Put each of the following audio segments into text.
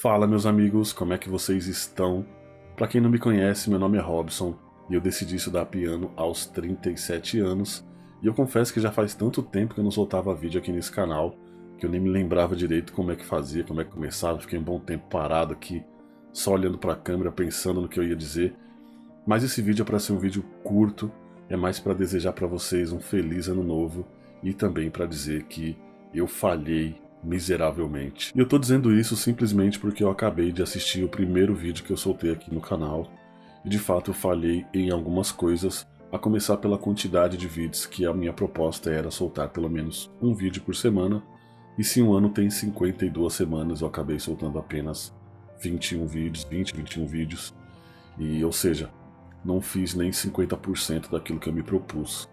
Fala, meus amigos, como é que vocês estão? Para quem não me conhece, meu nome é Robson e eu decidi estudar piano aos 37 anos. E eu confesso que já faz tanto tempo que eu não soltava vídeo aqui nesse canal que eu nem me lembrava direito como é que fazia, como é que começava. Fiquei um bom tempo parado aqui, só olhando para a câmera, pensando no que eu ia dizer. Mas esse vídeo é para ser um vídeo curto, é mais para desejar para vocês um feliz ano novo e também para dizer que eu falhei miseravelmente. E eu tô dizendo isso simplesmente porque eu acabei de assistir o primeiro vídeo que eu soltei aqui no canal e de fato eu falhei em algumas coisas, a começar pela quantidade de vídeos, que a minha proposta era soltar pelo menos um vídeo por semana, e se um ano tem 52 semanas eu acabei soltando apenas 21 vídeos, 21 vídeos, e ou seja, não fiz nem 50% daquilo que eu me propus.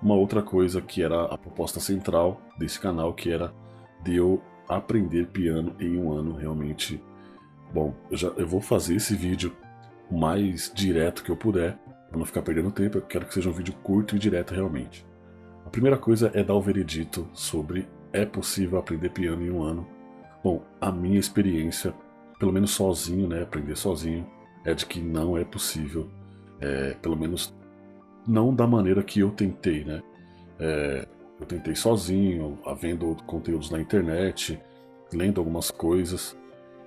Uma outra coisa que era a proposta central desse canal, que era de eu aprender piano em um ano, realmente. Bom, eu vou fazer esse vídeo o mais direto que eu puder, para não ficar perdendo tempo. Eu quero que seja um vídeo curto e direto realmente. A primeira coisa é dar o veredito sobre é possível aprender piano em um ano. Bom, a minha experiência, pelo menos sozinho, né, aprender sozinho, é de que não é possível. Pelo menos não da maneira que eu tentei, né? Eu tentei sozinho, vendo conteúdos na internet, lendo algumas coisas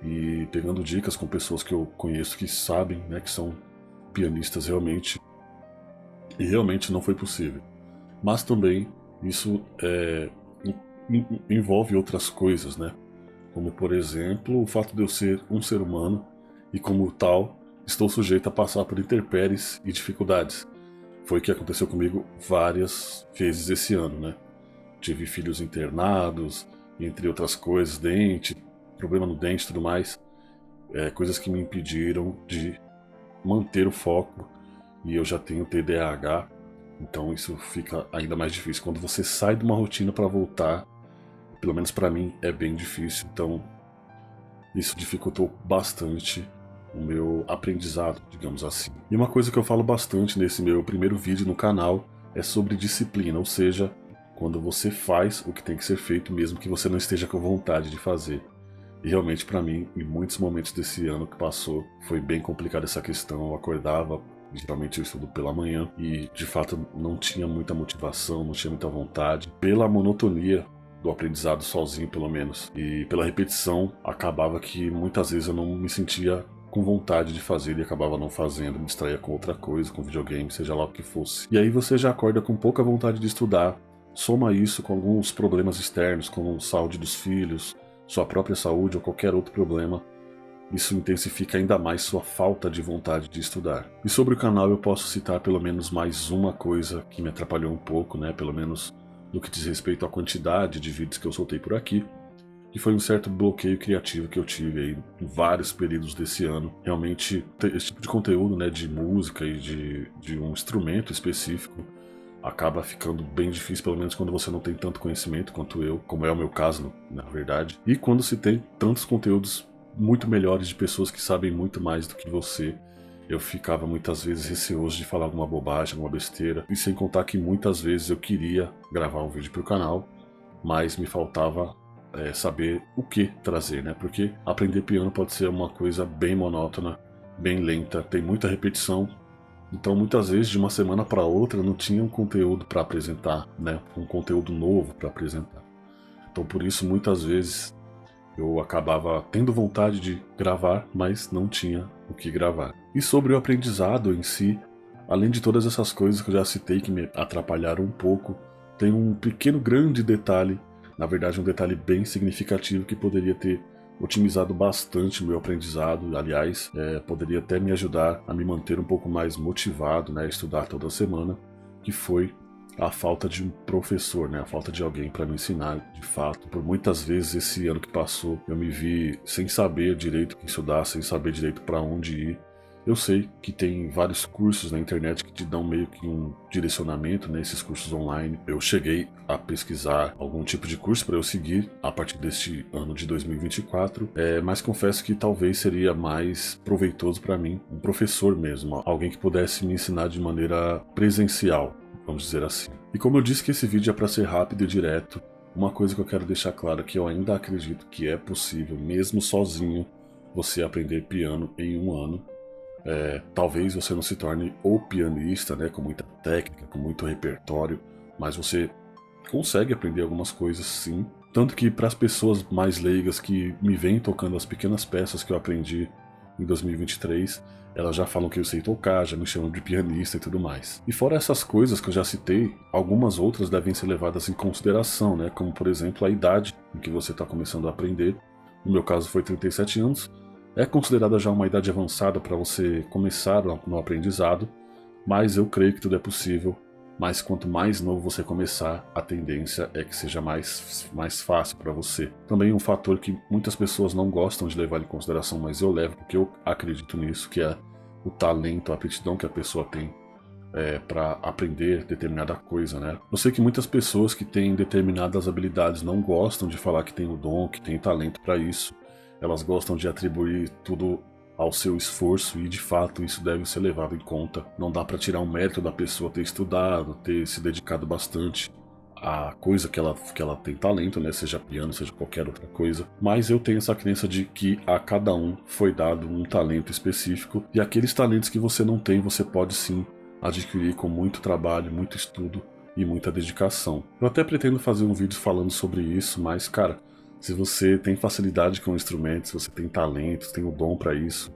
e pegando dicas com pessoas que eu conheço que sabem, né, que são pianistas realmente, e realmente não foi possível. Mas também isso envolve outras coisas, né? Como por exemplo o fato de eu ser um ser humano e como tal estou sujeito a passar por intempéries e dificuldades. Foi o que aconteceu comigo várias vezes esse ano, né? Tive filhos internados, entre outras coisas, dente, problema no dente e tudo mais. Coisas que me impediram de manter o foco. E eu já tenho TDAH, então isso fica ainda mais difícil. Quando você sai de uma rotina para voltar, pelo menos para mim, é bem difícil. Então isso dificultou bastante o meu aprendizado, digamos assim. E uma coisa que eu falo bastante nesse meu primeiro vídeo no canal é sobre disciplina, ou seja, quando você faz o que tem que ser feito mesmo que você não esteja com vontade de fazer. E realmente para mim, em muitos momentos desse ano que passou, foi bem complicada essa questão. Eu acordava, geralmente eu estudo pela manhã, e de fato não tinha muita motivação, não tinha muita vontade. Pela monotonia do aprendizado sozinho, pelo menos, e pela repetição, acabava que muitas vezes eu não me sentia com vontade de fazer e acabava não fazendo, me distraía com outra coisa, com videogame, seja lá o que fosse. E aí você já acorda com pouca vontade de estudar, soma isso com alguns problemas externos, como saúde dos filhos, sua própria saúde ou qualquer outro problema, isso intensifica ainda mais sua falta de vontade de estudar. E sobre o canal eu posso citar pelo menos mais uma coisa que me atrapalhou um pouco, né, pelo menos no que diz respeito à quantidade de vídeos que eu soltei por aqui, que foi um certo bloqueio criativo que eu tive aí em vários períodos desse ano. Realmente, esse tipo de conteúdo, né, de música e de um instrumento específico, acaba ficando bem difícil, pelo menos quando você não tem tanto conhecimento quanto eu, como é o meu caso, na verdade. E quando se tem tantos conteúdos muito melhores de pessoas que sabem muito mais do que você, eu ficava muitas vezes receoso de falar alguma bobagem, alguma besteira. E sem contar que muitas vezes eu queria gravar um vídeo para o canal, mas me faltava saber o que trazer, né? Porque aprender piano pode ser uma coisa bem monótona, bem lenta, tem muita repetição. Então muitas vezes de uma semana para outra não tinha um conteúdo para apresentar, né? Um conteúdo novo para apresentar. Então por isso muitas vezes eu acabava tendo vontade de gravar, mas não tinha o que gravar. E sobre o aprendizado em si, além de todas essas coisas que eu já citei que me atrapalharam um pouco, tem um pequeno grande detalhe, na verdade um detalhe bem significativo que poderia ter otimizado bastante o meu aprendizado. Aliás, poderia até me ajudar a me manter um pouco mais motivado, né, a estudar toda semana, que foi a falta de um professor, né, a falta de alguém para me ensinar de fato. Por muitas vezes esse ano que passou eu me vi sem saber direito o que estudar, sem saber direito para onde ir. Eu sei que tem vários cursos na internet que te dão meio que um direcionamento, né, esses cursos online. Eu cheguei a pesquisar algum tipo de curso para eu seguir a partir deste ano de 2024, mas confesso que talvez seria mais proveitoso para mim um professor mesmo, alguém que pudesse me ensinar de maneira presencial, vamos dizer assim. E como eu disse que esse vídeo é para ser rápido e direto, uma coisa que eu quero deixar claro é que eu ainda acredito que é possível, mesmo sozinho, você aprender piano em um ano. Talvez você não se torne o pianista, né, com muita técnica, com muito repertório, mas você consegue aprender algumas coisas sim. Tanto que para as pessoas mais leigas que me vêm tocando as pequenas peças que eu aprendi em 2023, elas já falam que eu sei tocar, já me chamam de pianista e tudo mais. E fora essas coisas que eu já citei, algumas outras devem ser levadas em consideração, né? Como por exemplo a idade em que você está começando a aprender. No meu caso foi 37 anos. É considerada já uma idade avançada para você começar no aprendizado, mas eu creio que tudo é possível. Mas quanto mais novo você começar, a tendência é que seja mais fácil para você. Também um fator que muitas pessoas não gostam de levar em consideração, mas eu levo porque eu acredito nisso, que é o talento, a aptidão que a pessoa tem para aprender determinada coisa, né? Eu sei que muitas pessoas que têm determinadas habilidades não gostam de falar que tem o dom, que tem talento para isso. Elas gostam de atribuir tudo ao seu esforço e de fato isso deve ser levado em conta. Não dá para tirar o mérito da pessoa ter estudado, ter se dedicado bastante à coisa que ela tem talento, né? Seja piano, seja qualquer outra coisa. Mas eu tenho essa crença de que a cada um foi dado um talento específico e aqueles talentos que você não tem, você pode sim adquirir com muito trabalho, muito estudo e muita dedicação. Eu até pretendo fazer um vídeo falando sobre isso, mas cara, se você tem facilidade com instrumentos, se você tem talento, tem o dom para isso,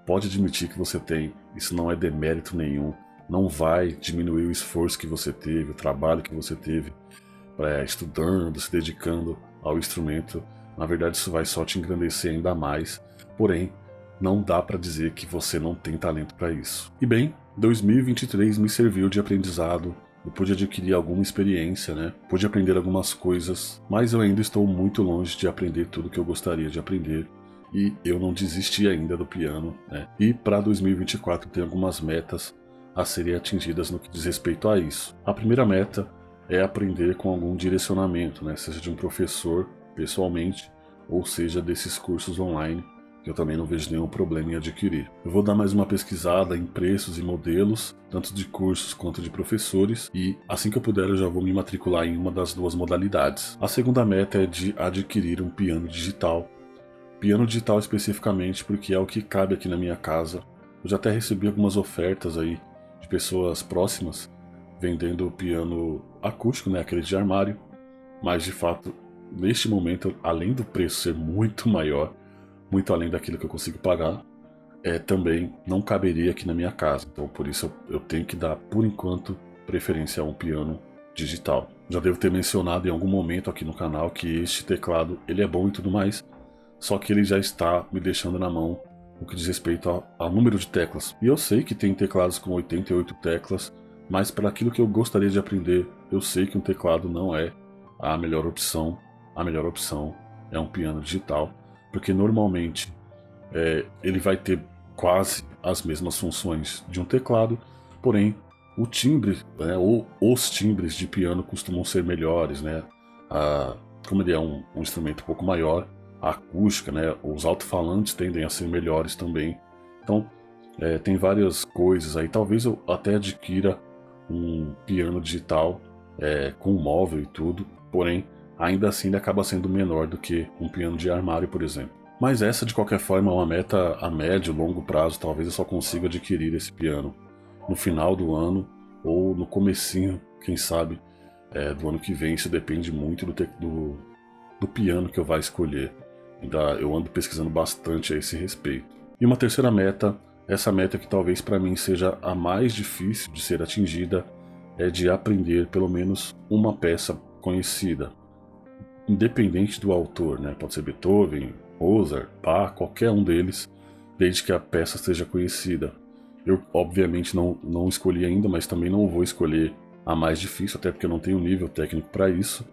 pode admitir que você tem. Isso não é demérito nenhum. Não vai diminuir o esforço que você teve, o trabalho que você teve, estudando, se dedicando ao instrumento. Na verdade, isso vai só te engrandecer ainda mais. Porém, não dá para dizer que você não tem talento para isso. E bem, 2023 me serviu de aprendizado. Eu pude adquirir alguma experiência, né? Pude aprender algumas coisas, mas eu ainda estou muito longe de aprender tudo que eu gostaria de aprender. E eu não desisti ainda do piano, né? E para 2024 tem algumas metas a serem atingidas no que diz respeito a isso. A primeira meta é aprender com algum direcionamento, né? Seja de um professor pessoalmente, ou seja desses cursos online, que eu também não vejo nenhum problema em adquirir. Eu vou dar mais uma pesquisada em preços e modelos, tanto de cursos quanto de professores, e assim que eu puder eu já vou me matricular em uma das duas modalidades. A segunda meta é de adquirir um piano digital. Piano digital especificamente porque é o que cabe aqui na minha casa. Eu já até recebi algumas ofertas aí de pessoas próximas vendendo piano acústico, né, aquele de armário, mas de fato, neste momento, além do preço ser muito maior, muito além daquilo que eu consigo pagar, também não caberia aqui na minha casa. Então por isso eu tenho que dar, por enquanto, preferência a um piano digital. Já devo ter mencionado em algum momento aqui no canal que este teclado ele é bom e tudo mais, só que ele já está me deixando na mão o que diz respeito ao número de teclas. E eu sei que tem teclados com 88 teclas, mas para aquilo que eu gostaria de aprender, eu sei que um teclado não é a melhor opção. A melhor opção é um piano digital, porque normalmente ele vai ter quase as mesmas funções de um teclado, porém o timbre, né, ou os timbres de piano costumam ser melhores, né? Como ele é um instrumento um pouco maior, a acústica, né, os alto-falantes tendem a ser melhores também. Então tem várias coisas aí. Talvez eu até adquira um piano digital com móvel e tudo, porém ainda assim ele acaba sendo menor do que um piano de armário, por exemplo. Mas essa de qualquer forma é uma meta a médio e longo prazo. Talvez eu só consiga adquirir esse piano no final do ano ou no comecinho, quem sabe, do ano que vem. Isso depende muito do piano que eu vá escolher. Eu ando pesquisando bastante a esse respeito. E uma terceira meta, essa meta que talvez para mim seja a mais difícil de ser atingida, é de aprender pelo menos uma peça conhecida, independente do autor, né? Pode ser Beethoven, Mozart, Bach, qualquer um deles, desde que a peça seja conhecida. Eu obviamente não escolhi ainda, mas também não vou escolher a mais difícil, até porque eu não tenho nível técnico para isso,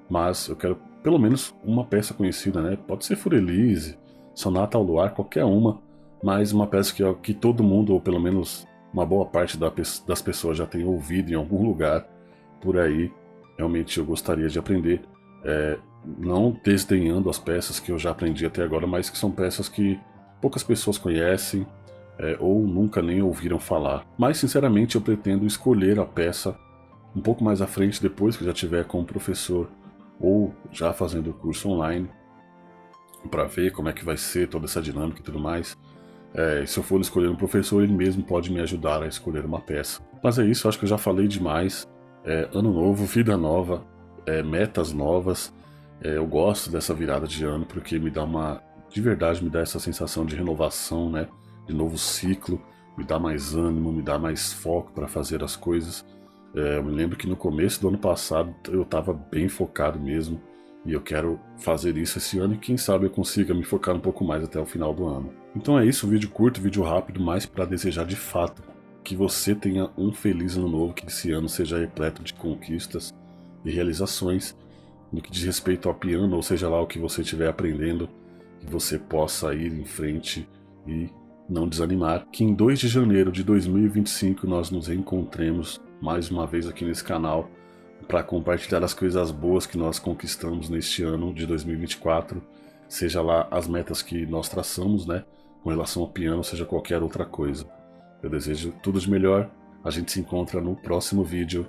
mas eu quero pelo menos uma peça conhecida, né? Pode ser Furelise, Sonata ao Luar, qualquer uma, mas uma peça que todo mundo, ou pelo menos uma boa parte das pessoas já tem ouvido em algum lugar por aí. Realmente eu gostaria de aprender, não desdenhando as peças que eu já aprendi até agora, mas que são peças que poucas pessoas conhecem ou nunca nem ouviram falar. Mas sinceramente eu pretendo escolher a peça um pouco mais à frente, depois que eu já tiver com o professor ou já fazendo o curso online. para ver como é que vai ser toda essa dinâmica e tudo mais. E se eu for escolher um professor, ele mesmo pode me ajudar a escolher uma peça. Mas é isso, acho que eu já falei demais. Ano novo, vida nova, metas novas. Eu gosto dessa virada de ano porque de verdade me dá essa sensação de renovação, né? De novo ciclo, me dá mais ânimo, me dá mais foco para fazer as coisas. Eu me lembro que no começo do ano passado eu estava bem focado mesmo. E eu quero fazer isso esse ano e quem sabe eu consiga me focar um pouco mais até o final do ano. Então é isso, vídeo curto, vídeo rápido, mas para desejar de fato que você tenha um feliz ano novo, que esse ano seja repleto de conquistas e realizações no que diz respeito ao piano, ou seja lá o que você estiver aprendendo, que você possa ir em frente e não desanimar. Que em 2 de janeiro de 2025 nós nos reencontremos mais uma vez aqui nesse canal para compartilhar as coisas boas que nós conquistamos neste ano de 2024, seja lá as metas que nós traçamos, né, com relação ao piano, seja qualquer outra coisa. Eu desejo tudo de melhor, a gente se encontra no próximo vídeo.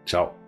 Tchau!